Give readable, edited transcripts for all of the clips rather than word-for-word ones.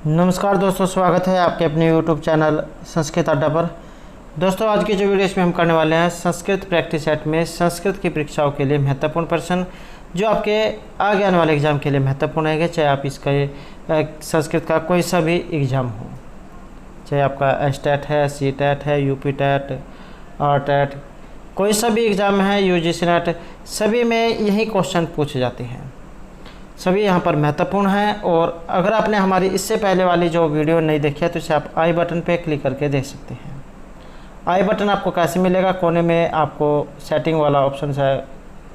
नमस्कार दोस्तों, स्वागत है आपके अपने YouTube चैनल संस्कृत अड्डा पर। दोस्तों, आज की जो वीडियो इसमें हम करने वाले हैं संस्कृत प्रैक्टिस सेट में संस्कृत की परीक्षाओं के लिए महत्वपूर्ण प्रश्न जो आपके आगे आने वाले एग्ज़ाम के लिए महत्वपूर्ण है, चाहे आप इसका संस्कृत का कोई सा भी एग्ज़ाम हो, चाहे आपका एस्टेट है, सी टेट है, यूपी टेट, आर टेट, कोई सा भी एग्ज़ाम है, यूजीसी नेट, सभी में यही क्वेश्चन पूछे जाते हैं। सभी यहाँ पर महत्वपूर्ण हैं। और अगर आपने हमारी इससे पहले वाली जो वीडियो नहीं देखी है तो इसे आप आई बटन पे क्लिक करके देख सकते हैं। आई बटन आपको कैसे मिलेगा? कोने में आपको सेटिंग वाला ऑप्शन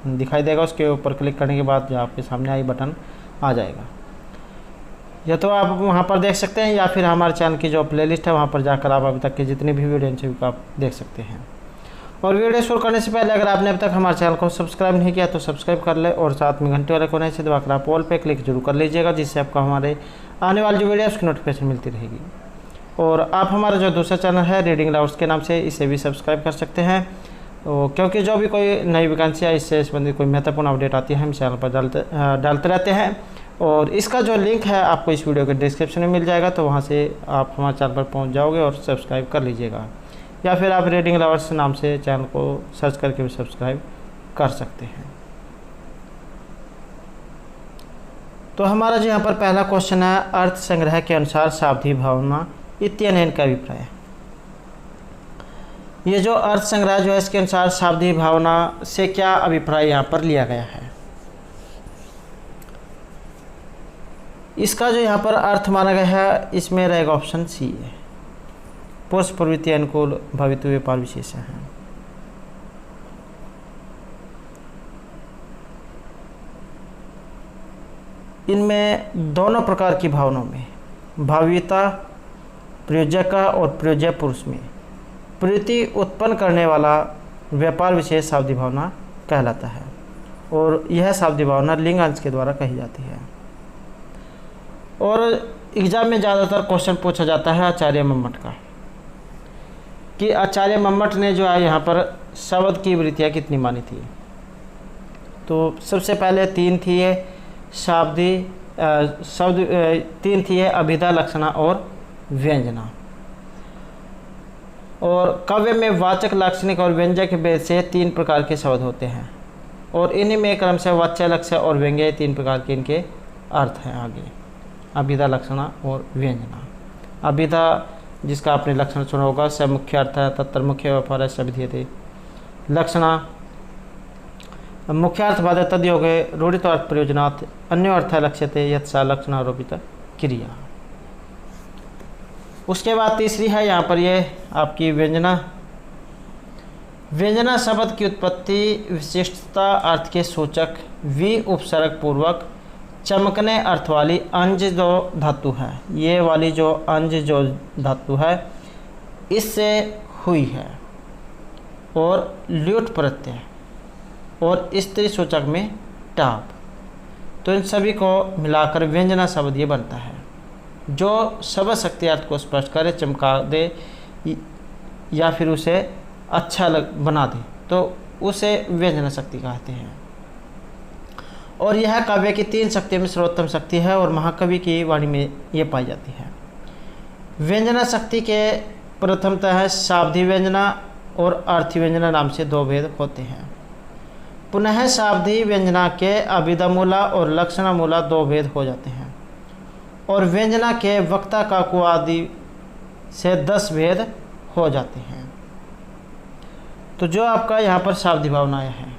दिखाई देगा, उसके ऊपर क्लिक करने के बाद जो आपके सामने आई बटन आ जाएगा। या तो आप वहाँ पर देख सकते हैं या फिर हमारे चैनल की जो प्लेलिस्ट है वहाँ पर जाकर आप अभी तक की जितनी भी वीडियो हैं सभी को आप देख सकते हैं। और वीडियो शुरू करने से पहले अगर आपने अब तक हमारे चैनल को सब्सक्राइब नहीं किया तो सब्सक्राइब कर ले और साथ में घंटे वाले कोने से दबाकर आप ऑल पे क्लिक जरूर कर लीजिएगा, जिससे आपको हमारे आने वाली जो वीडियो है उसकी नोटिफिकेशन मिलती रहेगी। और आप हमारा जो दूसरा चैनल है रीडिंग लाउड्स के नाम से, इसे भी सब्सक्राइब कर सकते हैं, क्योंकि जो भी कोई नई वैकेंसी है इससे संबंधित कोई महत्वपूर्ण अपडेट आती है हम चैनल पर डालते रहते हैं। और इसका जो लिंक है आपको इस वीडियो के डिस्क्रिप्शन में मिल जाएगा, तो वहाँ से आप हमारे चैनल पर पहुँच जाओगे और सब्सक्राइब कर लीजिएगा, या फिर आप रीडिंग लवर्स नाम से चैनल को सर्च करके भी सब्सक्राइब कर सकते हैं। तो हमारा जो यहाँ पर पहला क्वेश्चन है, अर्थ संग्रह के अनुसार शाब्दी भावना इत्यनेन का अभिप्राय। ये जो अर्थ संग्रह जो है इसके अनुसार शाब्दी भावना से क्या अभिप्राय यहाँ पर लिया गया है? इसका जो यहाँ पर अर्थ माना गया है इसमें रहेगा ऑप्शन सी है, पुरुष प्रवृत्ति अनुकूल भवितव्य व्यापार विशेष है। इनमें दोनों प्रकार की भावनाओं में भाव्यता प्रयोजक और प्रयोज्य पुरुष में प्रवृत्ति उत्पन्न करने वाला व्यापार विशेष शाब्दी भावना कहलाता है। और यह शाब्दी भावना लिंग अंश के द्वारा कही जाती है। और एग्जाम में ज़्यादातर क्वेश्चन पूछा जाता है आचार्य मम्मट का, कि आचार्य मम्मट ने जो है यहाँ पर शब्द की वृत्तियाँ कितनी मानी थी। तो सबसे पहले तीन थी है शाब्दी शब्द, तीन थी है अभिधा, लक्षणा और व्यंजना। और काव्य में वाचक, लाक्षणिक और व्यंजक भेद से तीन प्रकार के शब्द होते हैं, और इन्हीं में क्रम से वाच्य, लक्ष्य और व्यंग्य तीन प्रकार के इनके अर्थ हैं आगे, अभिधा, लक्षणा और व्यंजना। अभिधा जिसका आपने लक्षण सुना होगा, स मुख्य अर्थ है तत्तर मुख्य व्यापार है सविधीयते। लक्षणा मुख्य अर्थ बाधे तद योगे रूढ़ित अर्थ प्रयोजनात् अन्य अर्थ लक्ष्यते यत् सा लक्षणारोपित क्रिया। उसके बाद तीसरी है यहाँ पर ये आपकी व्यंजना। व्यंजना शब्द की उत्पत्ति विशिष्टता अर्थ के सूचक वी उपसर्ग पूर्वक चमकने अर्थ वाली अंज जो धातु है, ये वाली जो अंज जो धातु है इससे हुई है, और ल्यूट प्रत्यय और स्त्री सूचक में टाप, तो इन सभी को मिलाकर व्यंजना शब्द ये बनता है, जो शब्द शक्ति अर्थ को स्पष्ट करे, चमका दे या फिर उसे अच्छा बना दे, तो उसे व्यंजना शक्ति कहते हैं। और यह काव्य की तीन शक्तियों में सर्वोत्तम शक्ति है और महाकवि की वाणी में ये पाई जाती है। व्यंजना शक्ति के प्रथमतः है शाब्दी व्यंजना और अर्थी व्यंजना नाम से दो भेद होते हैं। पुनः शाब्दी व्यंजना के अभिधा मूला और लक्षणा मूला दो भेद हो जाते हैं, और व्यंजना के वक्ता काकु आदि से 10 भेद हो जाते हैं। तो जो आपका यहाँ पर शाब्दी भावनाएं हैं,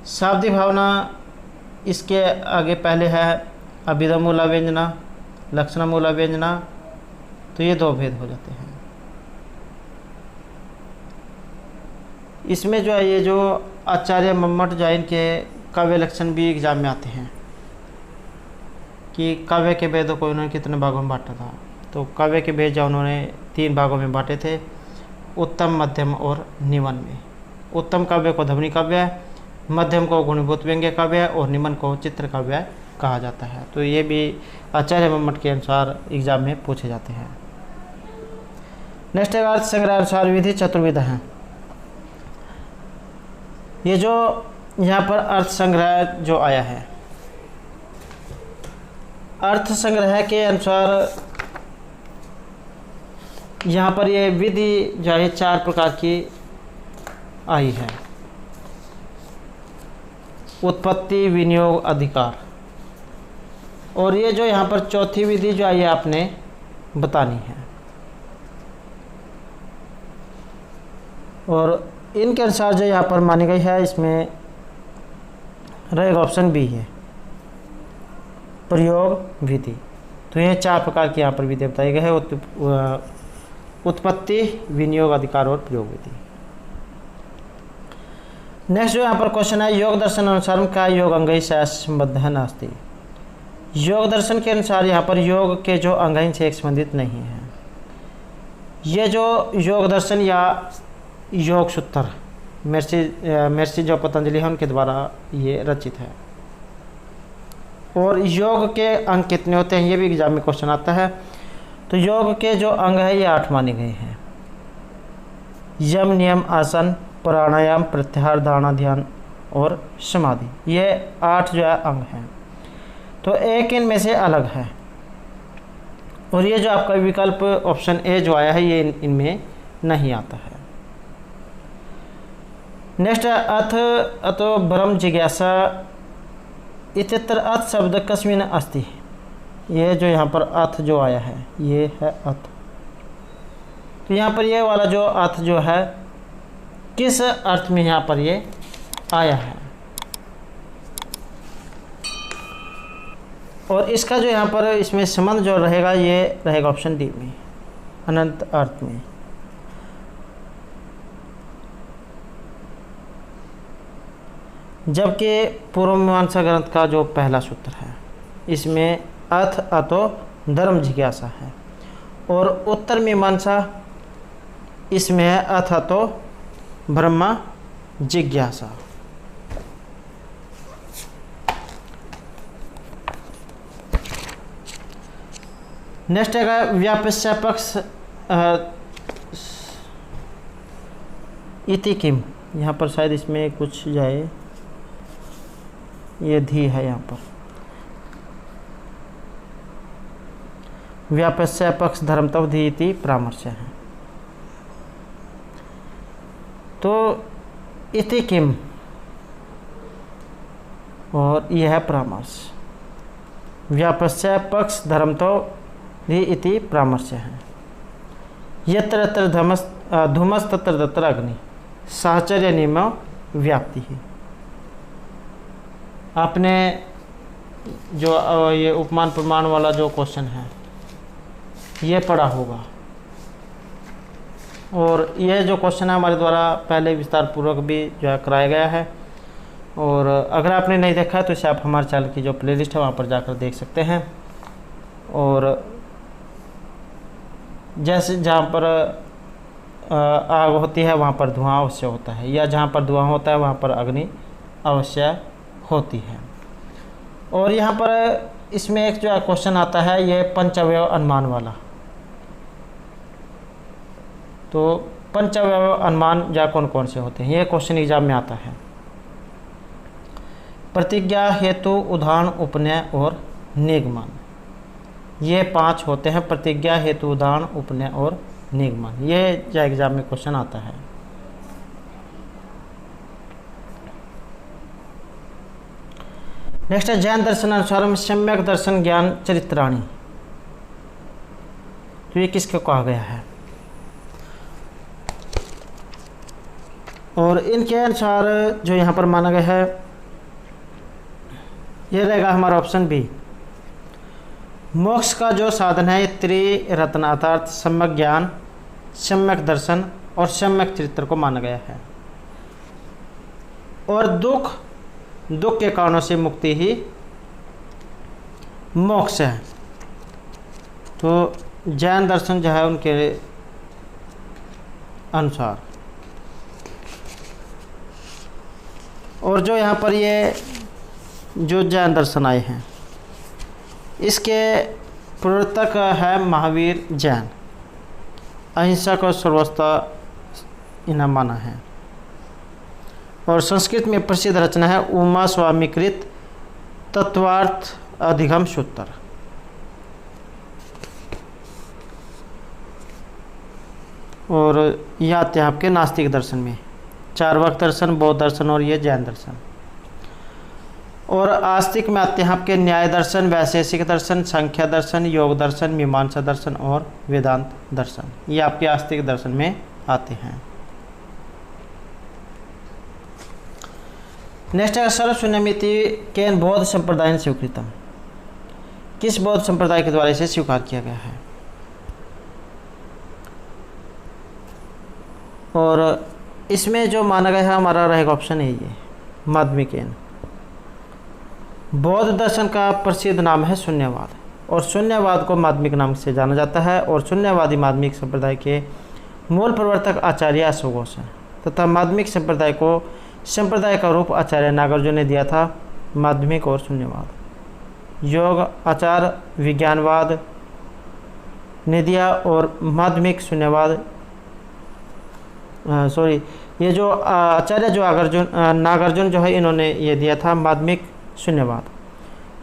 शाब्दी भावना इसके आगे पहले है अभिधा मूला व्यंजना, लक्षणा मूला व्यंजना, तो ये दो भेद हो जाते हैं। इसमें जो है ये जो आचार्य मम्मट जैन के काव्य लक्षण भी एग्जाम में आते हैं कि काव्य के भेदों को उन्होंने कितने भागों में बांटा था। तो काव्य के भेद जो उन्होंने 3 भागों में बांटे थे, उत्तम, मध्यम और निमन में। उत्तम काव्य को ध्वनि काव्य, मध्यम को गुणीभूत व्यंग्य काव्य और निमन को चित्र काव्य कहा जाता है। तो ये भी आचार्य मम्मट के अनुसार एग्जाम में पूछे जाते हैं। नेक्स्ट है अर्थ संग्रह अनुसार विधि चतुर्विध हैं। ये जो यहाँ पर अर्थ संग्रह जो आया है अर्थ संग्रह के अनुसार यहाँ पर ये विधि जो है 4 प्रकार की आई है। उत्पत्ति, विनियोग, अधिकार। और ये जो यहाँ पर चौथी विधि जो आई है आपने बतानी है। और इनके अनुसार जो यहाँ पर मानी गई है, इसमें रहेगा ऑप्शन बी है, प्रयोग विधि। तो ये 4 प्रकार की यहाँ पर विधि बताई गई है, उत्पत्ति, विनियोग, अधिकार और प्रयोग विधि। नेक्स्ट जो यहाँ पर क्वेश्चन है, योग दर्शन अनुसार क्या योग अंगई से संबद्ध है नास्ति। योग दर्शन के अनुसार यहाँ पर योग के जो अंगई से एक संबंधित नहीं है। ये जो योग दर्शन या योग सूत्र महर्षि जो पतंजलि है उनके द्वारा ये रचित है। और योग के अंग कितने होते हैं ये भी एग्जाम में क्वेश्चन आता है। तो योग के जो अंग है ये 8 माने गए हैं। यम, नियम, आसन, प्राणायाम, प्रत्याहार, धारणा, ध्यान और समाधि, ये 8 जो है अंग हैं। तो एक इनमें से अलग है। और ये जो आपका विकल्प ऑप्शन ए जो आया है ये इनमें नहीं आता है। नेक्स्ट अथ अतो ब्रह्म जिज्ञासा इत्यत्र अथ शब्द कस्मिन् अस्ति। ये जो यहाँ पर अथ जो आया है ये है अथ। तो यहाँ पर ये वाला जो अथ जो है किस अर्थ में यहाँ पर ये आया है। और इसका जो यहाँ पर इसमें संबंध जो रहेगा ये रहेगा ऑप्शन डी में, अनंत अर्थ में। जबकि पूर्व मीमांसा ग्रंथ का जो पहला सूत्र है इसमें अथ अतो धर्म जिज्ञासा है। और उत्तर मीमांसा इसमें है अथ अतो ब्रह्म जिज्ञासा। नेक्स्ट है व्यापस्य पक्ष इति किम। यहाँ पर शायद इसमें कुछ जाए, ये धी है यहाँ पर। व्यापस्य पक्ष धर्मतव धी इति परामर्श है। तो इति किम और यह है परामर्श। व्यापस्य पक्ष धर्मतव धी इति परामर्श है। यत्र यत्र धूमस तत्र तत्र अग्नि साहचर्य नियम व्याप्ति है। आपने जो ये उपमान प्रमाण वाला जो क्वेश्चन है ये पढ़ा होगा। और यह जो क्वेश्चन है हमारे द्वारा पहले विस्तार पूर्वक भी जो है कराया गया है। और अगर आपने नहीं देखा है तो इसे आप हमारे चैनल की जो प्लेलिस्ट है वहाँ पर जाकर देख सकते हैं। और जैसे जहाँ पर आग होती है वहाँ पर धुआं अवश्य होता है, या जहाँ पर धुआं होता है वहाँ पर अग्नि अवश्य होती है। और यहाँ पर इसमें एक जो क्वेश्चन आता है ये पंचअवयव अनुमान वाला। तो पंचअवयव अनुमान जो कौन कौन से होते हैं ये क्वेश्चन एग्जाम में आता है। प्रतिज्ञा, हेतु, उदाहरण, उपनय और निगमन, ये 5 होते हैं। प्रतिज्ञा, हेतु, उदाहरण, उपनय और निगमन, ये जो एग्जाम में क्वेश्चन आता है। नेक्स्ट है जैन दर्शन अनुसार सम्यक दर्शन ज्ञान चरित्राणी। तो ये किसको कहा गया है। और इनके अनुसार जो यहाँ पर माना गया है ये रहेगा हमारा ऑप्शन बी। मोक्ष का जो साधन है त्रिरत्न अर्थात सम्यक ज्ञान, सम्यक दर्शन और सम्यक चरित्र को माना गया है। और दुख के कारणों से मुक्ति ही मोक्ष है। तो जैन दर्शन जो है उनके अनुसार। और जो यहाँ पर ये जो जैन दर्शन आए हैं इसके प्रवर्तक है महावीर जैन। अहिंसा को सर्वोच्च इन्हें माना है। और संस्कृत में प्रसिद्ध रचना है उमा स्वामीकृत तत्वार्थ अधिगम सूत्र। और ये आते हैं आपके नास्तिक दर्शन में, चार्वाक दर्शन, बौद्ध दर्शन और ये जैन दर्शन। और आस्तिक में आते हैं आपके न्याय दर्शन, वैशेषिक दर्शन, संख्या दर्शन, योग दर्शन, मीमांसा दर्शन और वेदांत दर्शन। ये आपके आस्तिक दर्शन में आते हैं। नेक्स्ट है सर्वशून्यमिति केन बौद्ध संप्रदाय स्वीकृतम। किस बौद्ध संप्रदाय के द्वारा इसे स्वीकार किया गया है? और इसमें जो माना गया है हमारा रहेगा ऑप्शन है ये माध्यमिकेन। बौद्ध दर्शन का प्रसिद्ध नाम है शून्यवाद, और शून्यवाद को माध्यमिक नाम से जाना जाता है। और शून्यवादी माध्यमिक संप्रदाय के मूल प्रवर्तक आचार्य अशोघोष हैं, तथा माध्यमिक संप्रदाय का रूप आचार्य नागार्जुन ने दिया था। माध्यमिक और शून्यवाद योग आचार विज्ञानवाद ने दिया, और माध्यमिक शून्यवाद ये जो आचार्य जो नागार्जुन जो है इन्होंने ये दिया था माध्यमिक शून्यवाद।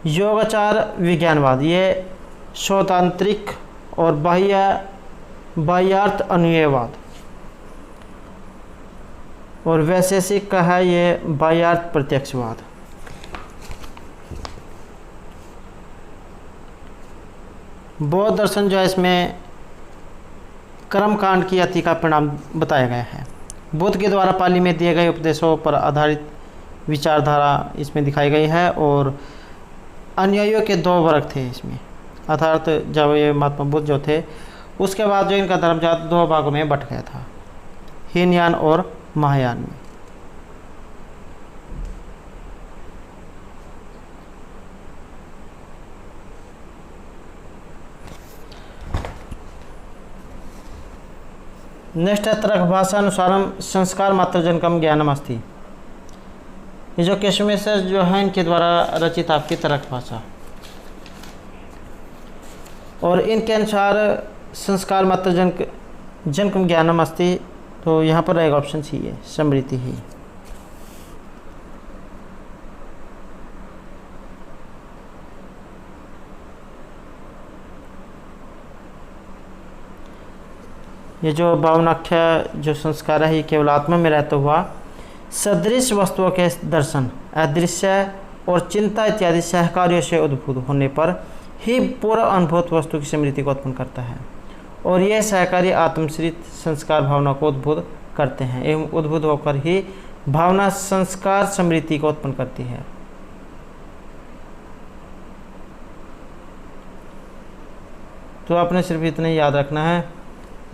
योगाचार विज्ञानवाद ये स्वतांत्रिक और बाह्यार्थ अनुयवाद, और वैशेषिक का है ये बाह्यार्थ प्रत्यक्षवाद। बौद्ध दर्शन जो है इसमें कर्मकांड की अति का परिणाम बताया गया है। बुद्ध के द्वारा पाली में दिए गए उपदेशों पर आधारित विचारधारा इसमें दिखाई गई है, और अनुयायियों के दो वर्ग थे इसमें। अर्थात जब ये महात्मा बुद्ध जो थे उसके बाद जो इनका धर्म जात दो भागों में बट गया था, हीनयान और महायान में। नेक्स्ट है तर्क भाषानुसारम संस्कार मात्र जनकम ज्ञानम अस्ति। ये जो केशवेश्वर जो है इनके द्वारा रचित आपकी तर्क भाषा, और इनके अनुसार संस्कार मात्र जनकम ज्ञानम अस्ति, तो यहाँ पर रहेगा ऑप्शन सी है समृद्धि ही। ये जो भावनाख्या जो संस्कार है ये केवल आत्मा में रहता हुआ सदृश वस्तुओं के दर्शन, अदृश्य और चिंता इत्यादि सहकार्यों से उद्भूत होने पर ही पूर्व अनुभूत वस्तु की स्मृति को उत्पन्न करता है, और यह सहकारी आत्मश्रित संस्कार भावना को उद्भूत करते हैं, एवं उद्भूत होकर ही भावना संस्कार स्मृति को उत्पन्न करती है। तो आपने सिर्फ इतना याद रखना है,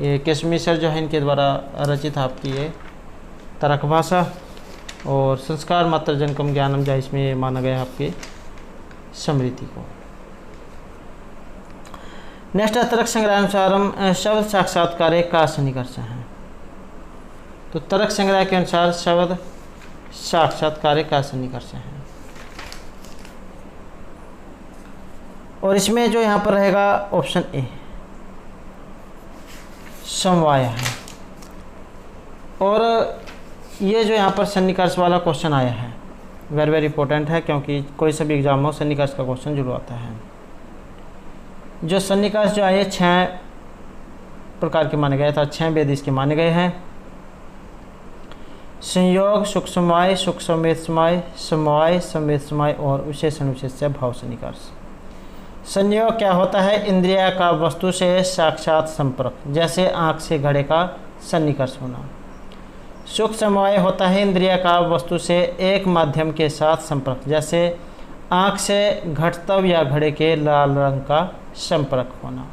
ये केशवेश्वर जो है इनके द्वारा रचित आपकी ये तर्क भाषा, और संस्कार मात्र जनकम ज्ञानम जो इसमें माना गया आपकी स्मृति को। नेक्स्ट है तर्क संग्रहानुसारम शब्द साक्षात्कार का सन्निकर्ष है। तो तर्क संग्रह के अनुसार शब्द साक्षात्कार का सन्निकर्ष है, और इसमें जो यहाँ पर रहेगा ऑप्शन ए समवाय है। और ये जो यहाँ पर सन्निकर्ष वाला क्वेश्चन आया है वेरी वेरी इंपॉर्टेंट है, क्योंकि कोई सा भी एग्जाम हो सन्निकर्ष का क्वेश्चन जरूर आता है। जो सन्निकर्ष जो है 6 प्रकार के माने गए था, 6 वेद इसके माने गए हैं। संयोग, सूक्ष्मवाय, सूक्ष्मवेदमय, समवाय, संवेदमय और विशेषण विशेष्य भाव सन्निकर्ष। संयोग क्या होता है? इंद्रिय का वस्तु से साक्षात संपर्क, जैसे आँख से घड़े का सन्निकर्ष होना। सूक्ष्मवाय होता है इंद्रिय का वस्तु से एक माध्यम के साथ संपर्क, जैसे आँख से घटतव या घड़े के लाल रंग का संपर्क होना।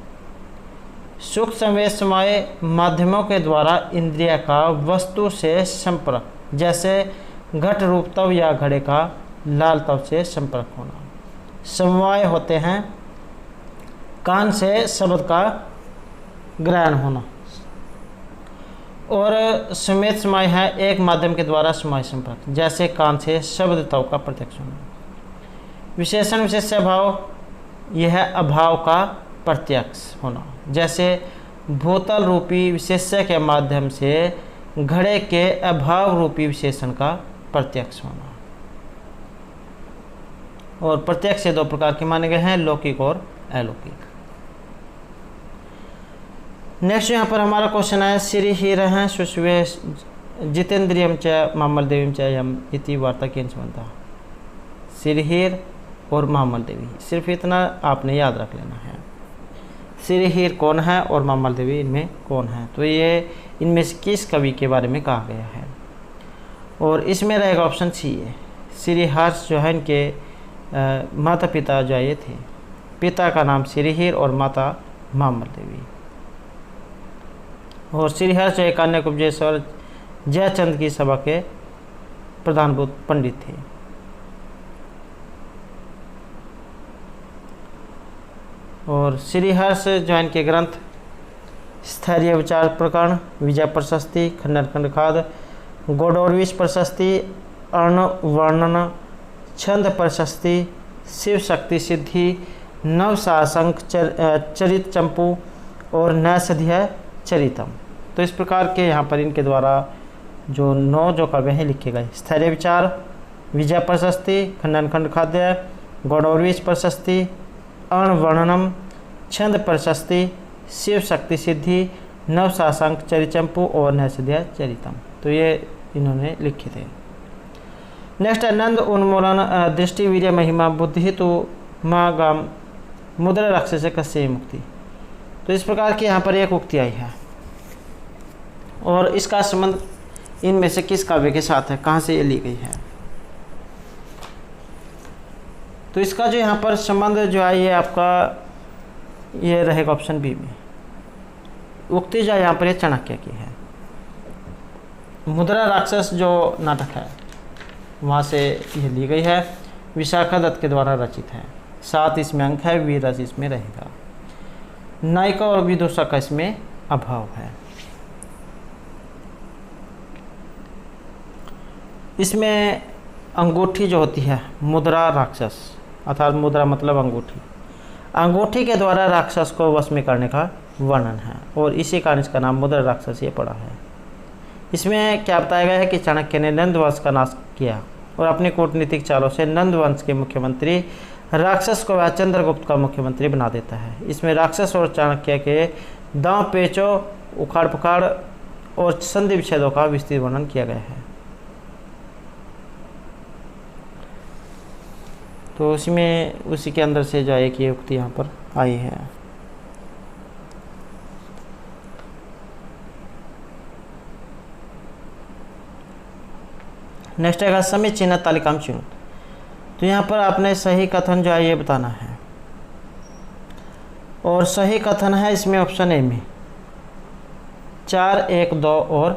सूक्ष्मवेदमय माध्यमों के द्वारा इंद्रिय का वस्तु से संपर्क, जैसे घट रूप तव या घड़े का लाल तव से संपर्क होना। समवाय होते हैं कान से शब्द का ग्रहण होना, और संवेदमय है एक माध्यम के द्वारा समय संपर्क, जैसे कान से शब्द तव का प्रत्यक्ष होना। विशेषण विशेष्य भाव यह है अभाव का प्रत्यक्ष होना, जैसे भूतल रूपी विशेष्य के माध्यम से घड़े के अभाव रूपी विशेषण का प्रत्यक्ष होना। और प्रत्यक्ष से 2 प्रकार के माने गए हैं, लौकिक और अलौकिक। नेक्स्ट यहाँ पर हमारा क्वेश्चन है श्री हीर हैं सुश्वे जितेंद्रियम च मामल देवी च यम इति वार्ता केन संबंधा। श्री हीर और मामल देवी, सिर्फ इतना आपने याद रख लेना है। श्री हीर कौन है और मामल देवी इनमें कौन है, तो ये इनमें से किस कवि के बारे में कहा गया है। और इसमें रहेगा ऑप्शन सी है, श्री हर्ष जो है इनके माता पिता जो ये थे, पिता का नाम श्री हीर और माता मामल देवी। और श्री हर्ष जो कन्या कुब्जेश्वर जयचंद की सभा के प्रधानभूत पंडित थे। और श्री हर्ष जो है इनके ग्रंथ स्थैर्य विचार प्रकरण, विजय प्रशस्ति, खंडन खाद, गोडोरविश प्रशस्ति, अर्ण वर्णन, छंद प्रशस्ति, शिव शक्ति सिद्धि, नव सासंक चरित चंपू और नैषधीय चरितम। तो इस प्रकार के यहाँ पर इनके द्वारा जो 9 जो काव्य हैं लिखे गए। स्थैर्य विचार, विजय प्रशस्ति, खंडन खंड खाद्य, गौड़ौरवीच प्रशस्ति, अर्ण वर्णनम, छंद प्रशस्ति, शिव शक्ति सिद्धि, नव सासंक चरिचंपू और नैषधीय चरितम। तो ये इन्होंने लिखे थे। नेक्स्ट है नंद उन्मूलन दृष्टि वीर्य महिमा बुद्धि तो माँ गाम मुद्रा राक्षस कस्य मुक्ति। तो इस प्रकार की यहाँ पर एक उक्ति आई है और इसका संबंध इनमें से किस काव्य के साथ है, कहाँ से ये ली गई है। तो इसका जो यहाँ पर संबंध जो है ये आपका ये रहेगा ऑप्शन बी में। उक्ति जो यहाँ पर ये चाणक्य की है। मुद्रा राक्षस जो नाटक है वहाँ से ये ली गई है, विशाखा दत्त के द्वारा रचित है। 7 इसमें अंक है, वीररस इसमें रहेगा। नायिका और विदूषक का इसमें अभाव है। इसमें अंगूठी जो होती है मुद्रा राक्षस, अर्थात मुद्रा मतलब अंगूठी, अंगूठी के द्वारा राक्षस को वश में करने का वर्णन है और इसी कारण इसका नाम मुद्रा राक्षस ये पड़ा है। इसमें क्या बताया गया है कि चाणक्य ने नंद वंश का नाश किया और अपनी कूटनीतिक चालों से नंद वंश के मुख्यमंत्री राक्षस को वह चंद्रगुप्त का मुख्यमंत्री बना देता है। इसमें राक्षस और चाणक्य के दांव पेचों, उखाड़ पखाड़ और संधि विच्छेदों का विस्तृत वर्णन किया गया है। तो उसमें उसी के अंदर से जो है कि उक्ति यहाँ पर आई है। नेक्स्ट है समीचीन तालिका में चुनो। तो यहाँ पर आपने सही कथन जो है ये बताना है और सही कथन है इसमें ऑप्शन ए में 4, 1, 2 और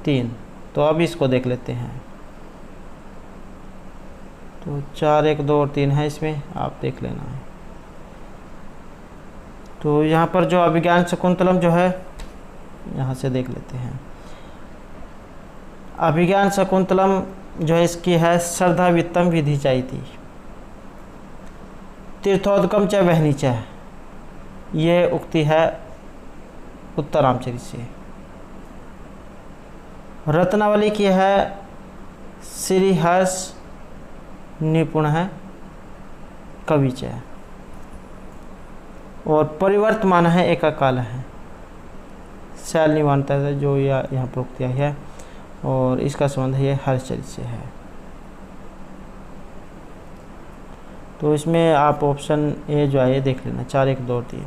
3। तो अब इसको देख लेते हैं। तो 4, 1, 2 और 3 है, इसमें आप देख लेना है। तो यहाँ पर जो अभिज्ञान शकुंतलम जो है यहाँ से देख लेते हैं। अभिज्ञान शकुंतलम जो है इसकी है श्रद्धा वित्तम विधि चाहिए थी, तीर्थोदकम च वहनी च, ये उक्ति है उत्तरामचरित से। रत्नावली की है श्री हर्ष निपुण है कवि च, और परिवर्तमान है एक काल है शैल निवानता है जो यहाँ पर उक्ति आई है और इसका संबंध ये हर्षचरित से है। तो इसमें आप ऑप्शन ए जो है ये देख लेना 4, 1, 2 और 3।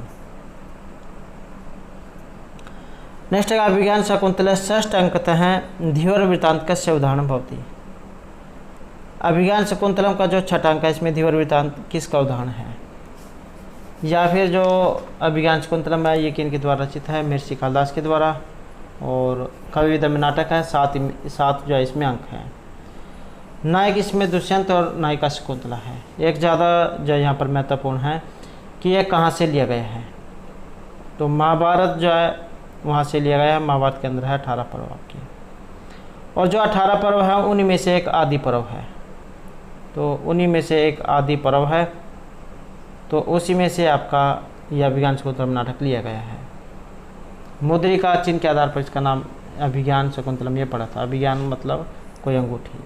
नेक्स्ट है अभिज्ञान शकुंतला षष्ठ अंकत हैं धीवर वृत्तांत कस्य उदाहरण भवती। अभिज्ञान शकुंतलम का जो छठा अंक है इसमें धीवर वृत्तांत किसका उदाहरण है, या फिर जो अभिज्ञान शकुंतलम है ये किन के द्वारा रचित है, महर्षि कालिदास के द्वारा। और कवि विधा में नाटक है, 7 जो है इसमें अंक है। नायक इसमें दुष्यंत और नायिका शकुंतला है। एक ज़्यादा जो यहाँ पर महत्वपूर्ण है कि यह कहाँ से लिया गया है। तो महाभारत जो है वहाँ से लिया गया है। महाभारत के अंदर है 18 पर्व आपके, और जो 18 पर्व है उन्हीं में से एक आदि पर्व है। तो उन्हीं में से एक आदि पर्व है, तो उसी में से आपका यह अभिज्ञान शकुंतलम नाटक लिया गया है। मुद्रिका चिन्ह के आधार पर इसका नाम अभिज्ञान शकुंतलम ये पड़ा था। अभिज्ञान मतलब कोई अंगूठी।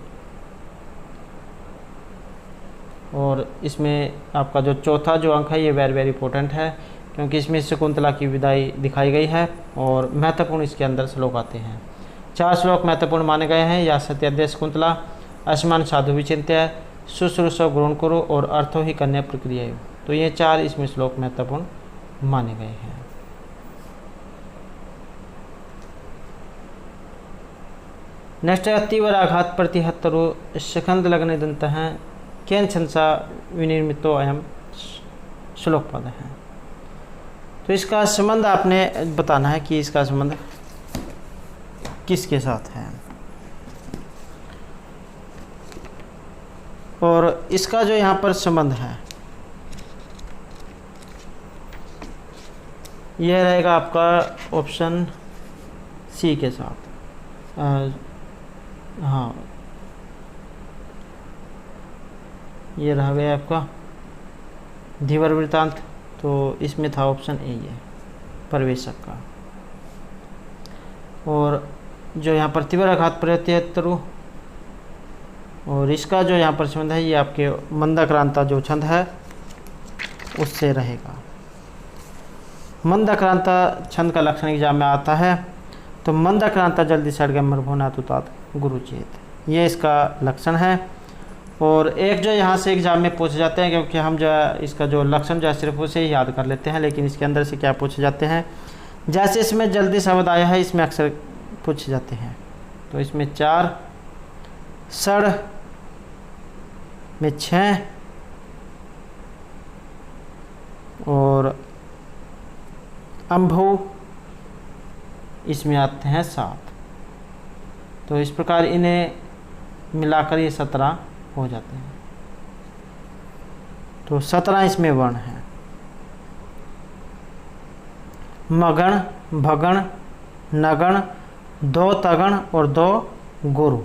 और इसमें आपका जो चौथा जो अंक है ये वेरी इंपॉर्टेंट है, क्योंकि इसमें शकुंतला की विदाई दिखाई गई है और महत्वपूर्ण इसके अंदर श्लोक आते हैं। 4 श्लोक महत्वपूर्ण माने गए हैं। या सत्याद्य शकुंतला, असमान साधु विचिंत्य, शुश्रूषो गुरुण कुरु और अर्थो ही कन्या प्रक्रिया। तो ये 4 इसमें श्लोक महत्वपूर्ण माने गए हैं। नेक्स्ट है तीव्र आघात प्रतिहत्तरु शिखंद लग्न दंत हैं केन छंसा विनिर्मितो अयम श्लोक पद है। तो इसका संबंध आपने बताना है कि इसका संबंध किसके साथ है। और इसका जो यहाँ पर संबंध है यह रहेगा आपका ऑप्शन सी के साथ। हाँ, ये रह गया आपका धीवर वृत्तांत, तो इसमें था ऑप्शन ए ये प्रवेशक का। और जो यहाँ पर तीव्र आघात प्रत्ययतरु, और इसका जो यहाँ पर संबंध है ये आपके मंदाक्रांता जो छंद है उससे रहेगा। मंदाक्रांता छंद का लक्षण एग्जाम में आता है, तो मंदाक्रांता जल्दी सड़ गया मरभुना तुतात गुरुचेत, ये इसका लक्षण है। और एक जो यहाँ से एग्जाम में पूछे जाते हैं, क्योंकि हम जो है इसका जो लक्षण जो है सिर्फ उसे ही याद कर लेते हैं, लेकिन इसके अंदर से क्या पूछे जाते हैं, जैसे इसमें जल्दी शब्द आया है इसमें अक्सर पूछे जाते हैं। तो इसमें 4, सड़ में 6 और अम्भु इसमें आते हैं 7। तो इस प्रकार इन्हें मिलाकर ये 17 हो जाते हैं। तो 17 इसमें वर्ण है। मगण, भगण, नगण, 2 तगण और 2 गुरु,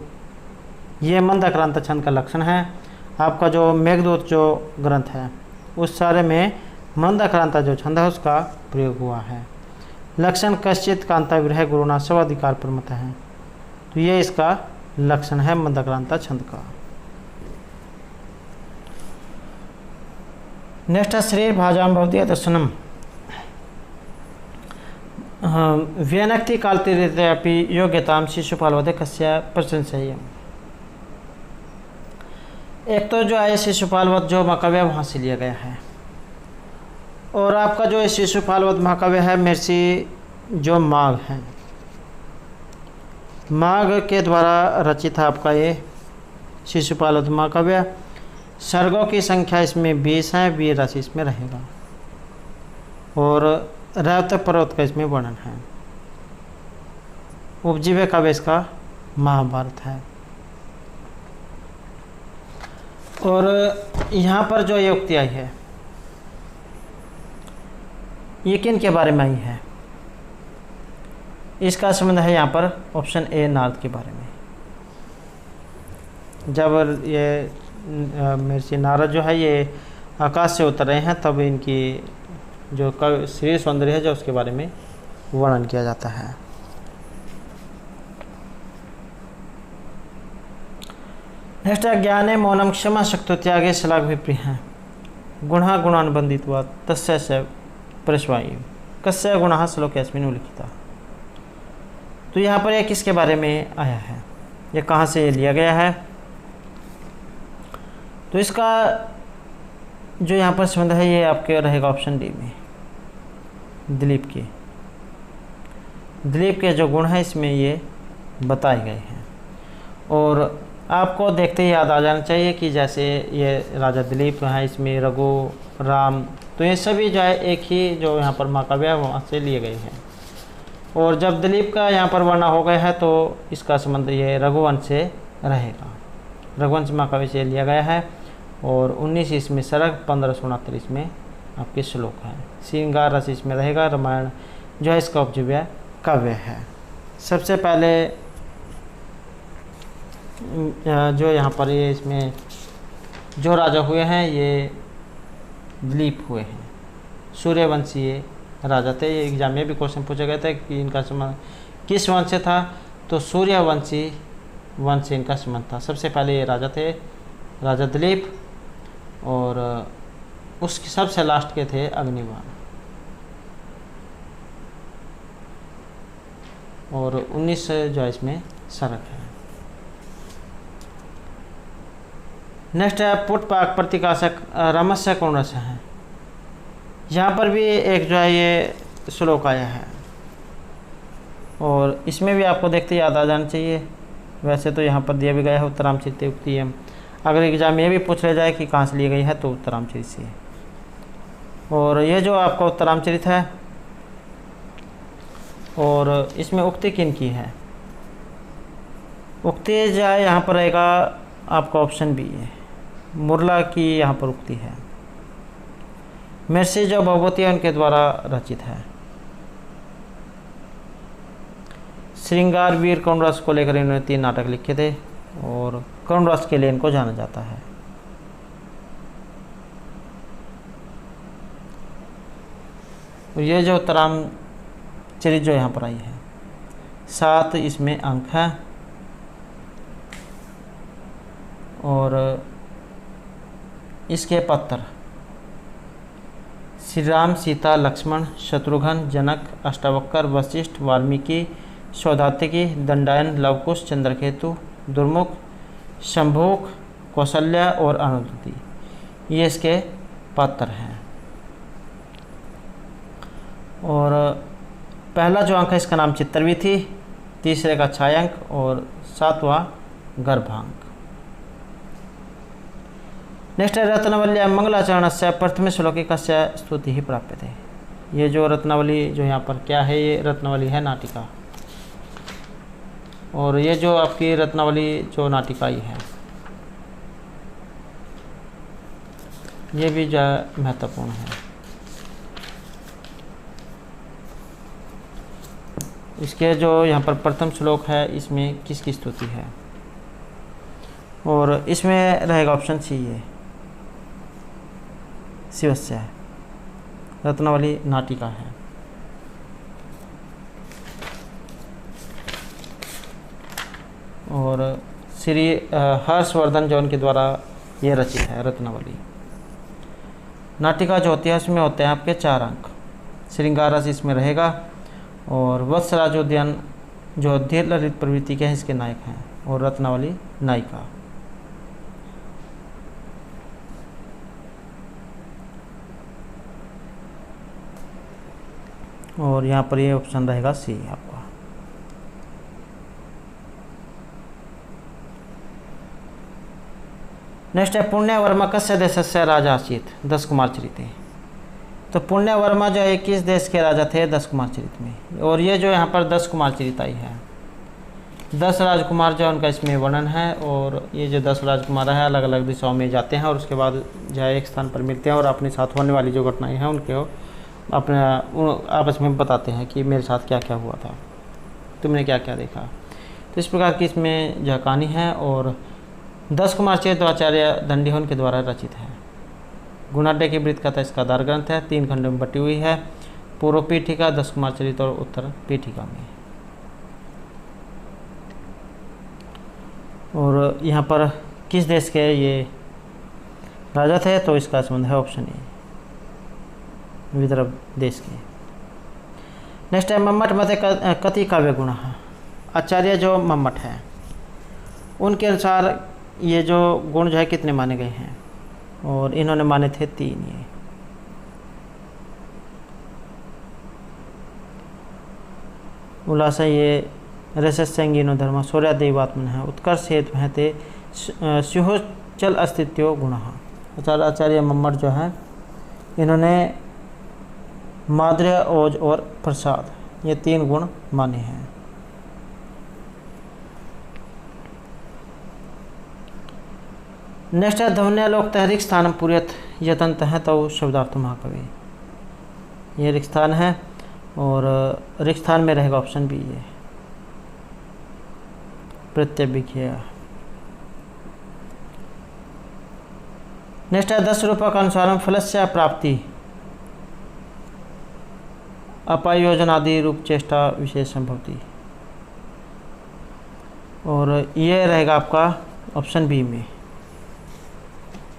ये मंदाक्रांत छंद का लक्षण है। आपका जो मेघदूत जो ग्रंथ है उस सारे में मंदाक्रांता जो छंद है उसका प्रयोग हुआ है। लक्षण कश्चित कांता विरह गुरुना स्वाधिकार प्रमत है। तो ये इसका लक्षण है मंदाक्रांता छंद का। नेक्स्ट है शरीर भाजाम भवती दर्शनम व्यनक्ति कालतीर्थ्यापि योग्यताम शिशुपालवधे कस्य प्रशंसनीय। एक तो जो है शिशुपालवध जो महाकाव्य वहाँ से लिया गया है, और आपका जो शिशुपालवध महाकाव्य है महर्षि जो माघ है, माघ के द्वारा रचित है आपका ये शिशुपालवध महाकाव्य। सर्गों की संख्या इसमें 20 है, 20 राशि इसमें रहेगा, और रैवत पर्वत का इसमें वर्णन है। उपजीव्य काव्य इसका महाभारत है। और यहाँ पर जो ये उक्ति आई है ये किन के बारे में आई है, इसका संबंध है यहाँ पर ऑप्शन ए नारद के बारे में। जब ये महर्षि नारद जो है ये आकाश से उतर रहे हैं तब इनकी जो शरीर सौंदर्य है जो उसके बारे में वर्णन किया जाता है। नेक्स्ट है ज्ञाने मौनम क्षमा शक्तो त्यागे शलाघ विप्रिय है गुणा गुणानुबंधित्वा तस्य स प्रश्वायु कस्य गुणः श्लोक अस्मिन् उल्लिखिता। तो यहाँ पर ये किसके बारे में आया है, ये कहाँ से लिया गया है। तो इसका जो यहाँ पर संबंध है ये आपके रहेगा ऑप्शन डी में दिलीप के जो गुण हैं इसमें ये बताए गए हैं। और आपको देखते ही याद आ जाना चाहिए कि जैसे ये राजा दिलीप हैं, इसमें रघु, राम, तो ये सभी जो है एक ही जो यहाँ पर महाकाव्य है वहाँ से लिए गए हैं। और जब दिलीप का यहाँ पर वर्णन हो गया है तो इसका संबंध ये रघुवंश से रहेगा। रघुवंश महाकाव्य से लिया गया है। और 19 इसमें सरग, 1569 इसमें आपके श्लोक हैं। श्रृंगार रस इसमें रहेगा। रामायण जो है इसका उपजीव्य काव्य है। सबसे पहले जो यहाँ पर ये इसमें जो राजा हुए हैं ये दिलीप हुए हैं। सूर्यवंशीय राजा थे। ये एग्जाम में भी क्वेश्चन पूछा गया था कि इनका संबंध किस वंश से था, तो सूर्यवंशी वंश से इनका संबंध था। सबसे पहले ये राजा थे राजा दिलीप, और उसके सबसे लास्ट के थे अग्निबाण। और 19 जो है इसमें सरक है। नेक्स्ट है पुटपाक प्रतीकाशक रमस्य कौन रस है। यहाँ पर भी एक जो है ये श्लोक आया है और इसमें भी आपको देखते याद आ जाना चाहिए। वैसे तो यहाँ पर दिया भी गया है उत्तरामचरित उक्ति है। अगर एग्जाम में भी पूछ ले जाए कि कहाँ से ली गई है तो उत्तरामचरित से। और ये जो आपका उत्तरामचरित है और इसमें उक्ति किन की है। उक्ति जो है यहाँ पर रहेगा आपका ऑप्शन बी है, मुरला की यहाँ पर उक्ति है। महर्षि जो भगवती है उनके द्वारा रचित है। श्रृंगार वीर करुण रस को लेकर इन्होंने 3 नाटक लिखे थे और करुण रस के लिए इनको जाना जाता है। ये जो उत्तरामचरित जो यहाँ पर आई है 7 इसमें अंक है और इसके पत्र श्री राम, सीता, लक्ष्मण, शत्रुघ्न, जनक, अष्टावक्र, वशिष्ठ, वाल्मीकि, सौदातिकी, दंडायन, लवकुश, चंद्रकेतु, दुर्मुख, शंभुक, कौशल्या और अनुदुति, ये इसके पत्र हैं। और पहला जो अंक है इसका नाम चित्रवी थी, तीसरे का छायांक और 7वां गर्भांक। नेक्स्ट है रत्नावली मंगलाचरण से प्रथम श्लोकी कस्य स्तुति ही प्राप्त थे। ये जो रत्नावली जो यहाँ पर क्या है, ये रत्नावली है नाटिका और ये जो आपकी रत्नावली जो नाटिका ही है ये भी जो महत्वपूर्ण है। इसके जो यहाँ पर प्रथम श्लोक है इसमें किसकी स्तुति है और इसमें रहेगा ऑप्शन सी है शिवस्य है, रत्नावली नाटिका है। और श्री हर्षवर्धन जो उनके द्वारा ये रचित है रत्नावली नाटिका जो होती है उसमें होते हैं आपके 4 अंक। श्रृंगार रस इसमें रहेगा और वत्सराजोद्यान जो धीर ललित प्रवृत्ति के हैं इसके नायक हैं और रत्नावली नायिका। और यहाँ पर ये ऑप्शन रहेगा सी आपका। नेक्स्ट है पुण्यवर्मा कस्य देशस्य राजा आसीत् 10 कुमार चरिते। तो पुण्यवर्मा जो है किस देश के राजा थे 10 कुमार चरित में। और ये जो यहाँ पर 10 कुमार चरित आई है 10 राजकुमार जो उनका इसमें वर्णन है। और ये जो 10 राजकुमार है अलग अलग दिशाओं में जाते हैं और उसके बाद जो है एक स्थान पर मिलते हैं और अपने साथ होने वाली जो घटनाएं हैं उनके अपने आपस में बताते हैं कि मेरे साथ क्या क्या हुआ था, तुमने क्या क्या देखा। तो इस प्रकार की इसमें जो कहानी है। और 10 कुमार चरित आचार्य दंडीहोन के द्वारा रचित है। गुणाढ्य की वृत्त कथा इसका आधार ग्रंथ है, 3 खंडों में बटी हुई है, पूर्व पीठिका 10 कुमार चरित और उत्तर पीठिका में। और यहाँ पर किस देश के ये राजा थे तो इसका संबंध है ऑप्शन ए विदर्भ देश के। नेक्स्ट है मम्मट मते कति काव्य गुण। आचार्य जो मम्मट है उनके अनुसार ये जो गुण जो है कितने माने गए हैं और इन्होंने माने थे 3। ये उल्लास ये रसस्यंगिनो धर्म शौर्यादेवात्मन है उत्कर्ष हेतु हैं ते स्युहोचल अस्तित्व गुण। आचार्य मम्मट जो है इन्होंने माधुर्य, ओज और प्रसाद ये 3 गुण माने हैं। नेक्स्ट है ध्वन्यालोक रिक्त स्थान पुरियत यतंत है तो शब्दार्थ महाकवि। ये रिक्त स्थान है और रिक्त स्थान में रहेगा ऑप्शन बी ये प्रत्यभिज्ञा। नेक्स्ट है 10 रूपक अनुसार फलस्य प्राप्ति अपायोजनादि रूप चेष्टा विशेष संभवती। और ये रहेगा आपका ऑप्शन बी में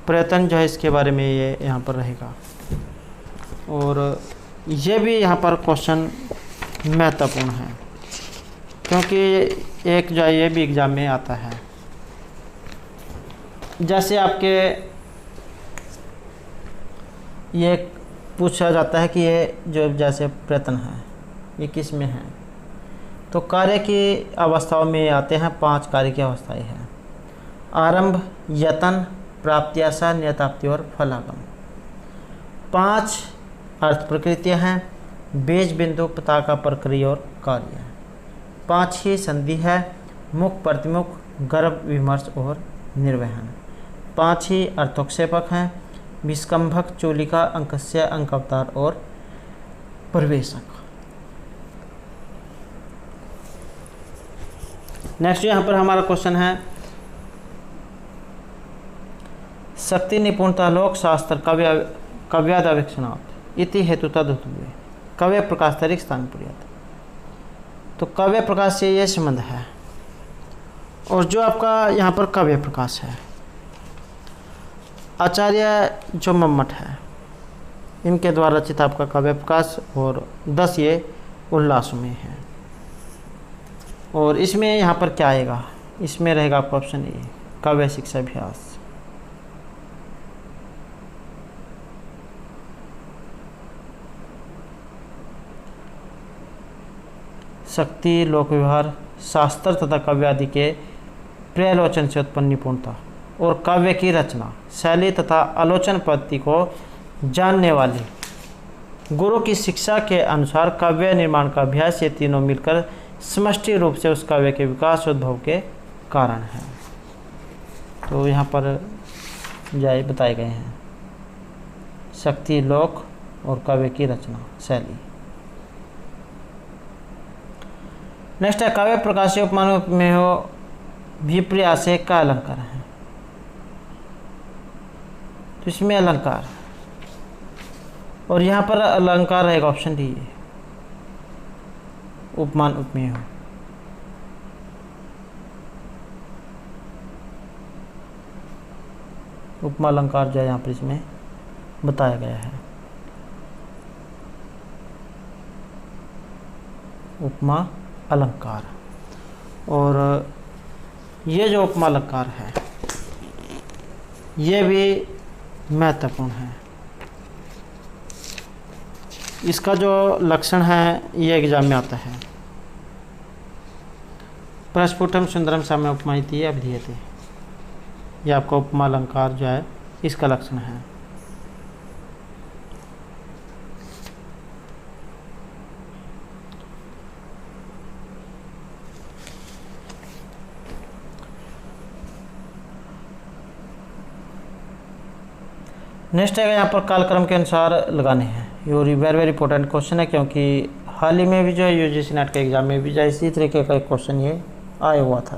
प्रयत्न जो है इसके बारे में ये यहाँ पर रहेगा। और ये भी यहाँ पर क्वेश्चन महत्वपूर्ण है। क्योंकि एक जो है ये भी एग्ज़ाम में आता है। जैसे आपके ये पूछा जाता है कि ये जो जैसे प्रयत्न है ये किस में है, तो कार्य की अवस्थाओं में आते हैं 5 कार्य की अवस्थाएं हैं: आरंभ, यतन, प्राप्त्याशा, नियताप्ति और फलागम। 5 अर्थ प्रकृतियाँ हैं: बीज, बिंदु, पताका, प्रक्रिया और कार्य। 5 ही संधि है: मुख, प्रतिमुख, गर्भ, विमर्श और निर्वहन। 5 ही अर्थोक्षेपक हैं: विस्कंभक, चूलिका, अंकस्य, अंकावतार और प्रवेशक। नेक्स्ट यहाँ पर हमारा क्वेश्चन है शक्ति, निपुणता, लोक शास्त्र, काव्यादावेक्षणात् इति हेतु तदुत्वे काव्य प्रकाश तरीक स्थान पुर्यात्। तो काव्य प्रकाश से ये संबंध है। और जो आपका यहाँ पर काव्य प्रकाश है, आचार्य जो मम्मट है इनके द्वारा रचित आपका काव्य प्रकाश, और 10 ये उल्लास में है। और इसमें यहाँ पर क्या आएगा, इसमें रहेगा आपका ऑप्शन ए, काव्य शिक्षा अभ्यास। शक्ति, लोक व्यवहार, शास्त्र तथा काव्य आदि के पर्यालोचन से उत्पन्न निपुणता और काव्य की रचना, शैली तथा आलोचन पद्धति को जानने वाली गुरु की शिक्षा के अनुसार काव्य निर्माण का अभ्यास, ये तीनों मिलकर समष्टि रूप से उस काव्य के विकास उद्भव के कारण है। तो यहाँ पर जाए बताए गए हैं शक्ति, लोक और काव्य की रचना, शैली। नेक्स्ट है काव्य प्रकाश उपमान में हो विपर्यासे का अलंकार है। तो इसमें अलंकार, और यहाँ पर अलंकार रहेगा ऑप्शन डी, उपमान उपमेय हो। उपमा अलंकार जो है यहाँ पर इसमें बताया गया है। उपमा अलंकार, और ये जो उपमा अलंकार है ये भी महत्वपूर्ण है। इसका जो लक्षण है ये एग्जाम में आता है। प्रस्फुटम सुंदरम साम्य उपमाइति अभिधीयते, ये आपका उपमा अलंकार जो है इसका लक्षण है। नेक्स्ट है यहाँ पर कालक्रम के अनुसार लगाने हैं। ये वेरी वेरी इंपॉर्टेंट क्वेश्चन है, क्योंकि हाल ही में भी जो है यूजीसी नेट के एग्जाम में भी जो इसी तरीके का एक क्वेश्चन ये आया हुआ था।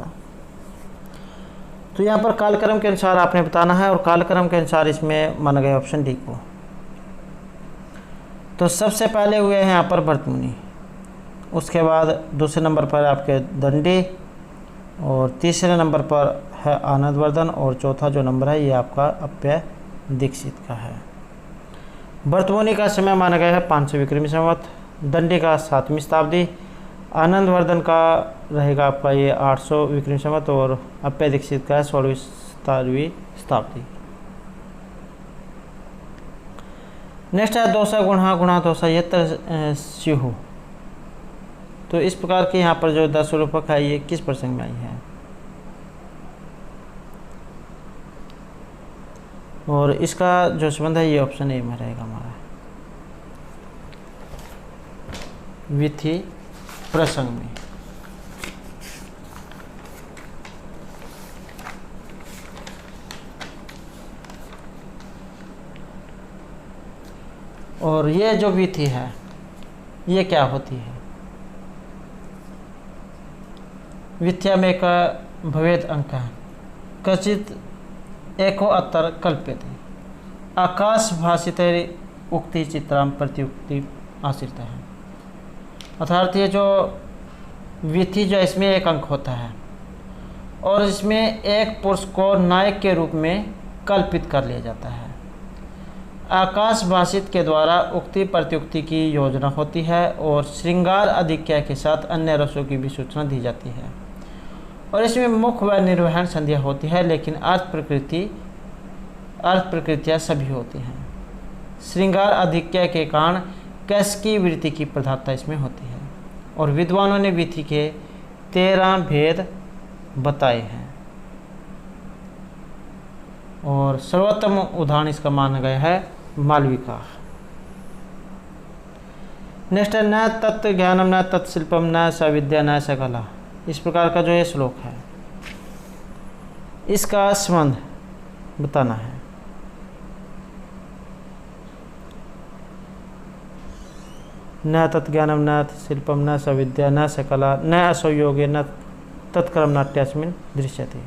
तो यहाँ पर कालक्रम के अनुसार आपने बताना है, और कालक्रम के अनुसार इसमें माना गया ऑप्शन डी को। तो सबसे पहले हुए हैं यहाँ पर भरतमुनि, उसके बाद दूसरे नंबर पर आपके दंडी, और तीसरे नंबर पर है आनंदवर्धन, और चौथा जो नंबर है ये आपका अप्य दीक्षित का है। भरतमुनि का समय माना गया है 500 विक्रमी संवत, दंडी का 7वीं शताब्दी, आनंदवर्धन का रहेगा आपका ये 800 विक्रमी संवत, और अप्य दीक्षित का 16वीं शताब्दी। नेक्स्ट है दोषा गुणा गुणा दोषा यत्र स्युः। तो इस प्रकार के यहाँ पर जो 10 रूपक है ये किस प्रसंग में आई है, और इसका जो संबंध है ये ऑप्शन ए में रहेगा हमारा, विधि प्रसंग में। और ये जो विधि है ये क्या होती है, विद्या में एक भवेद अंक है, कचित एको अत्तर कल्प्यते, आकाश भाषित उक्ति चित्राम प्रतिउक्ति आश्रित है। अर्थात ये जो विधि जो इसमें एक अंक होता है, और इसमें एक पुरुष को नायक के रूप में कल्पित कर लिया जाता है। आकाश भाषित के द्वारा उक्ति प्रत्युक्ति की योजना होती है और श्रृंगार अधिक्य के साथ अन्य रसों की भी सूचना दी जाती है। और इसमें मुख्य व निर्वहन संध्या होती है, लेकिन अर्थ प्रकृतियाँ सभी होती हैं। श्रृंगार अधिक्य के कारण कैसकी वृत्ति की प्रधानता इसमें होती है। और विद्वानों ने विधि के 13 भेद बताए हैं और सर्वोत्तम उदाहरण इसका माना गया है मालविका। नेक्स्ट है न तत्व ज्ञानम न तत्शिल्पम न स विद्या न स कला। इस प्रकार का जो ये श्लोक है इसका संबंध बताना है। न तत्ज्ञानम न शिल्पम न स विद्या न स कला न असौ योगे न तत्कर्म नाट्यस्मिन् दृश्यते।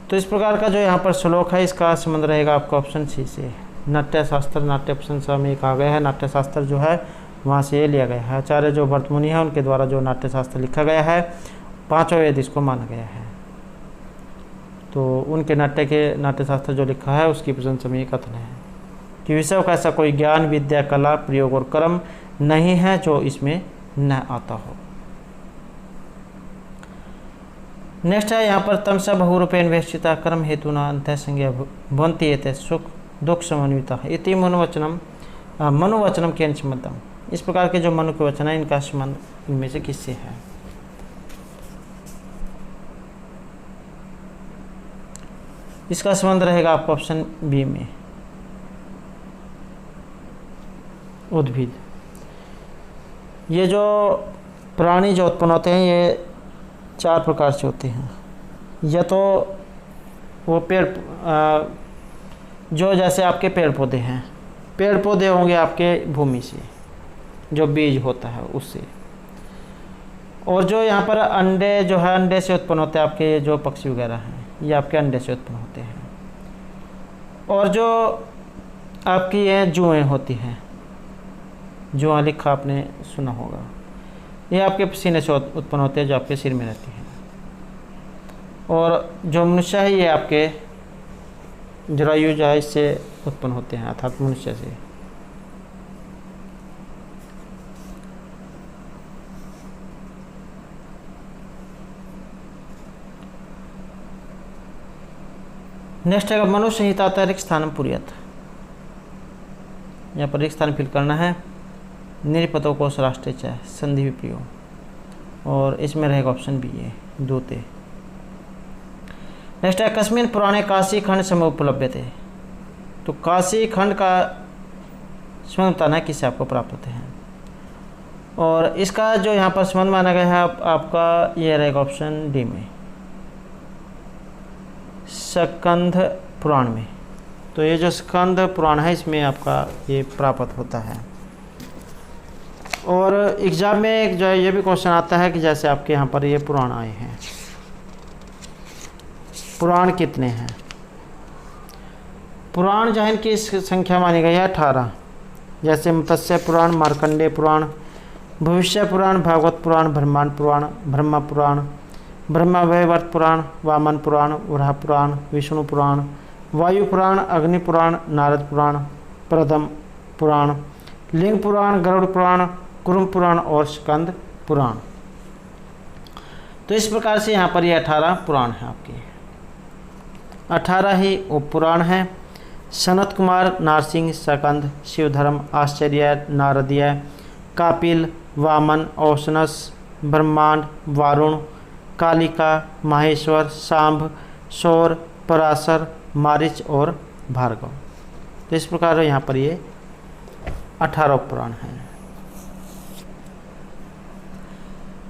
तो इस प्रकार का जो यहाँ पर श्लोक है इसका संबंध रहेगा आपका ऑप्शन सी से। नाट्यशास्त्र, नाट्य ऑप्शन सा में कहा गया है। नाट्यशास्त्र जो है वहाँ से ये लिया गया है। आचार्य जो भरतमुनि है उनके द्वारा जो नाट्यशास्त्र लिखा गया है, 5 वेद इसको माना गया है। तो उनके नाट्यशास्त्र जो लिखा है उसकी प्रशंसा में ये कथन है कि विषय का ऐसा कोई ज्ञान, विद्या, कला, प्रयोग और कर्म नहीं है जो इसमें न आता हो। नेक्स्ट है यहाँ पर तमसा बहुरूपेण वेष्टिता कर्म हेतु न अंत संज्ञा भवन्ति एते सुख दुख समन्विता इति मनुवचनम के संबंधम। इस प्रकार के जो मनु के वचन है इनका संबंध इनमें से किससे है? इसका संबंध रहेगा आपका ऑप्शन बी में, उद्भिद। ये जो प्राणी जो उत्पन्न होते हैं ये 4 प्रकार से होते हैं। या तो वो पेड़ जो जैसे आपके पेड़ पौधे हैं, पेड़ पौधे होंगे आपके भूमि से, जो बीज होता है उससे। और जो यहाँ पर अंडे जो है अंडे से उत्पन्न होते हैं आपके जो पक्षी वगैरह हैं ये आपके अंडे से उत्पन्न होते हैं। और जो आपकी ये जुएँ होती हैं, जुआ लिखा आपने सुना होगा, ये आपके पसीने से उत्पन्न होते हैं जो आपके सिर में रहती है। और जो मनुष्य है ये आपके जरायु जो है इससे उत्पन्न होते हैं, अर्थात मनुष्य से। नेक्स्ट है मनु संहिता रिक्त स्थानम पुरियत। यहाँ पर रिक्त स्थान फिल करना है। निरपतो कोश राष्ट्र च संधि विप्रियो, और इसमें रहेगा ऑप्शन बी है दूते। नेक्स्ट है कस्मिन पुराने काशी खंड समय उपलब्ध थे। तो काशी खंड का संबंध बताना है किससे आपको प्राप्त होते हैं। और इसका जो यहाँ पर संबंध माना गया है आपका ये रहेगा ऑप्शन डी में, स्कंद पुराण में। तो ये जो स्कंद पुराण है इसमें आपका ये प्राप्त होता है। और एग्ज़ाम में जो ये भी क्वेश्चन आता है कि जैसे आपके यहाँ पर ये पुराण आए हैं, पुराण कितने हैं? पुराण जो है इनकी संख्या मानी गई है 18। जैसे मत्स्य पुराण, मार्कंडेय पुराण, भविष्य पुराण, भागवत पुराण, ब्रह्मांड पुराण, ब्रह्मा पुराण, ब्रह्मवैवर्त पुराण, वामन पुराण, वराह पुराण, विष्णु पुराण, वायु पुराण, अग्नि पुराण, नारद पुराण, प्रथम पुराण, लिंग पुराण, गरुड़ पुराण, कुरुम पुराण और स्कंद पुराण। तो इस प्रकार से यहाँ पर ये 18 पुराण हैं आपके। 18 ही उप पुराण हैं। सनत कुमार, नारसिंह, स्कंद, शिवधर्म, आश्चर्य, नारदीय, कापिल, वामन, औशनस, ब्रह्मांड, वारुण, कालिका, माहेश्वर, सांभ, सौर, पराशर, मारिच और भार्गव। तो इस प्रकार यहाँ पर ये 18 पुराण हैं।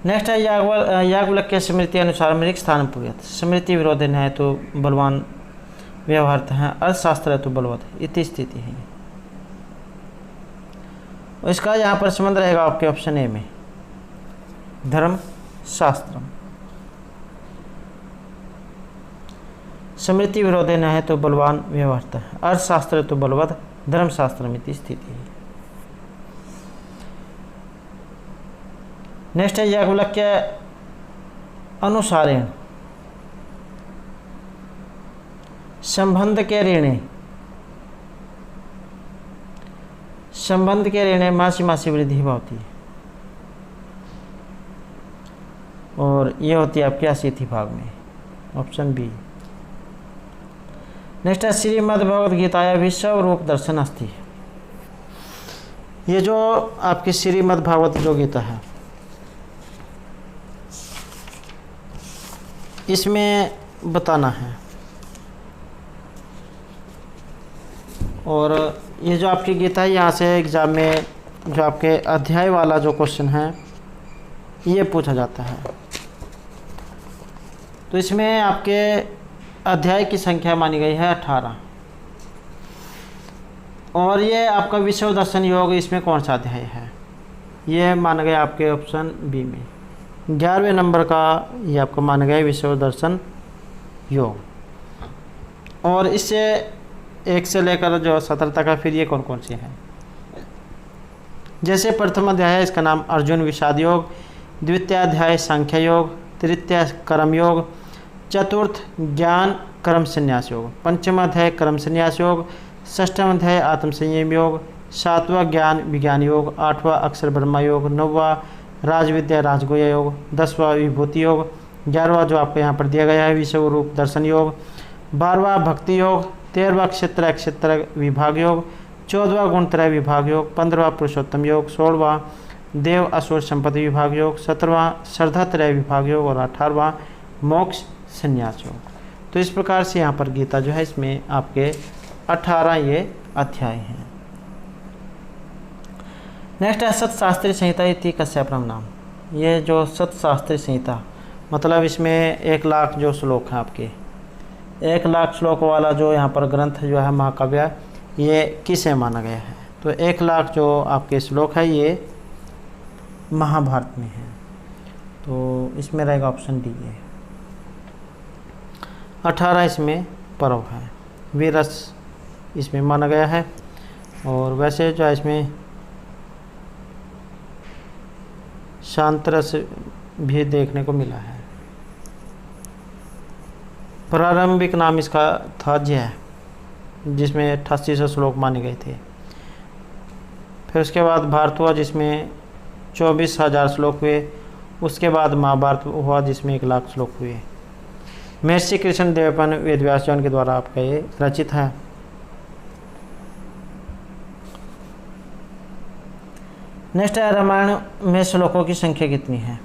नेक्स्ट है याज्ञवल्क्य स्मृति अनुसार मृग स्थान पुरियत। स्मृति विरोध है तो बलवान व्यवहारत हैं, अर्थशास्त्र है तो बलवत इतनी स्थिति है। इसका यहाँ पर संबंध रहेगा आपके ऑप्शन ए में, धर्म शास्त्र। स्मृति विरोधे न है तो बलवान व्यवहारत है, अर्थशास्त्र तो बलवत, धर्मशास्त्र में स्थिति है। नेक्स्ट है याज्ञवल्क्य अनुसारेण संबंध के ऋणे संबंध के ऋण मासी मासी वृद्धि भवती, और ये होती है आपके 80 भाग में, ऑप्शन बी। नेक्स्ट है श्रीमद्भगवद गीताया विश्व रूप दर्शन अस्ति। ये जो आपकी श्रीमद्भागवत जो गीता है, इसमें बताना है, और ये जो आपकी गीता है यहाँ से एग्ज़ाम में जो आपके अध्याय वाला जो क्वेश्चन है ये पूछा जाता है। तो इसमें आपके अध्याय की संख्या मानी गई है 18, और ये आपका विश्व दर्शन योग इसमें कौन सा अध्याय है, ये माना गया आपके ऑप्शन बी में 11वें नंबर का ये आपको माना गया विश्व दर्शन योग। और इससे 1 से लेकर जो 17 तक है, फिर ये कौन कौन सी है, जैसे प्रथम अध्याय है इसका नाम अर्जुन विषाद योग, द्वितीय अध्याय सांख्य योग, तृतीय कर्म योग, चतुर्थ ज्ञान कर्म संन्यास योग, पंचम अध्याय कर्म संन्यास योग, षष्ठम अध्याय आत्म संयम योग, सातवां ज्ञान विज्ञान योग, आठवां अक्षर ब्रह्मा योग, नौवां राजविद्या राजगोया योग, 10वां विभूति योग, 11वां जो आपको यहाँ पर दिया गया है विश्व रूप दर्शन योग, 12वां भक्ति योग, 13वां क्षेत्र विभाग योग, 14वां गुणत्रय विभाग योग, 15वां पुरुषोत्तम योग, 16वां देव असुर संपत्ति विभाग योग, 17वां श्रद्धात्रय विभाग योग, और 18वां मोक्ष संन्यास योग। तो इस प्रकार से यहाँ पर गीता जो है इसमें आपके 18 ये अध्याय हैं। नेक्स्ट है सतशास्त्री संहिता इति कस्य परम नाम। ये जो सतशास्त्री संहिता मतलब इसमें 1 लाख जो श्लोक हैं आपके, 1 लाख श्लोक वाला जो यहाँ पर ग्रंथ जो है महाकाव्य, ये किसे माना गया है, तो 1 लाख जो आपके श्लोक है ये महाभारत में है, तो इसमें रहेगा ऑप्शन डी है। 18 इसमें पर्व है, वीरस इसमें माना गया है, और वैसे जो है इसमें शांतरस भी देखने को मिला है। प्रारंभिक नाम इसका था जय, जिसमें 8800 श्लोक माने गए थे। फिर उसके बाद भारत हुआ जिसमें 24,000 श्लोक हुए। उसके बाद महाभारत हुआ जिसमें 1 लाख श्लोक हुए। महर्षि कृष्ण देवपन वेदव्यास जी के द्वारा आपका ये रचित है। नेक्स्ट है रामायण में श्लोकों की संख्या कितनी है,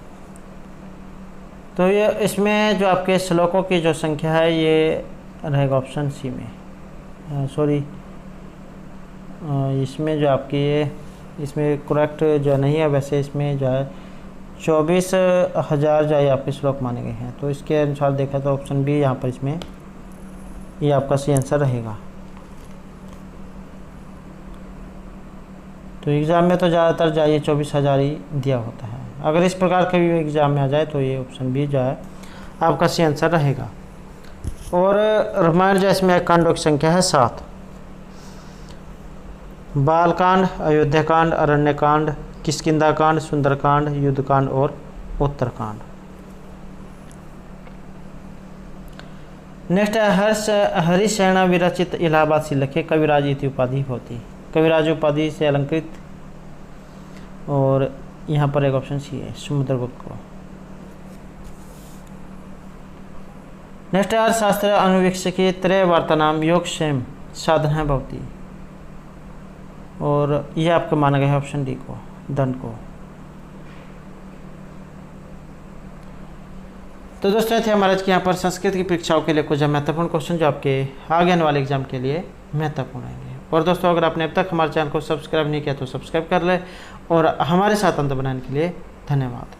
तो ये इसमें जो आपके श्लोकों की जो संख्या है ये रहेगा ऑप्शन सी में, इसमें जो आपकी ये इसमें करेक्ट जो नहीं है, वैसे इसमें जो है 24,000 जो है आपके श्लोक माने गए हैं। तो इसके अनुसार देखा तो ऑप्शन बी यहाँ पर इसमें ये आपका सही आंसर रहेगा। तो एग्ज़ाम में तो ज़्यादातर जो है 24,000 ही दिया होता है। अगर इस प्रकार का भी एग्ज़ाम में आ जाए तो ये ऑप्शन बी जो है आपका सही आंसर रहेगा। और रामायण जो इसमें कांडों की संख्या है 7। बालकांड, अयोध्याकांड, अरण्यकांड, किष्किंधाकांड, सुंदरकांड, युद्धकांड और उत्तरकांड। नेक्स्ट है हरिसेना विरचित इलाहाबाद शिलालेख कविराज इति उपाधि होती। कविराज उपाधि से अलंकृत, और यहाँ पर एक ऑप्शन सी है समुद्रगुप्त को। नेक्स्ट है शास्त्र अनुवीक्षकी त्रयवार्तानाम योगक्षेम साधना भवती, और यह आपका माना गया है ऑप्शन डी को, दंड को। तो दोस्तों थे हमारे आज के यहाँ पर संस्कृत की परीक्षाओं के लिए कुछ महत्वपूर्ण क्वेश्चन जो आपके आगे आने वाले एग्जाम के लिए महत्वपूर्ण आएंगे। और दोस्तों अगर आपने अब तक हमारे चैनल को सब्सक्राइब नहीं किया तो सब्सक्राइब कर ले, और हमारे साथ अंत बनाने के लिए धन्यवाद।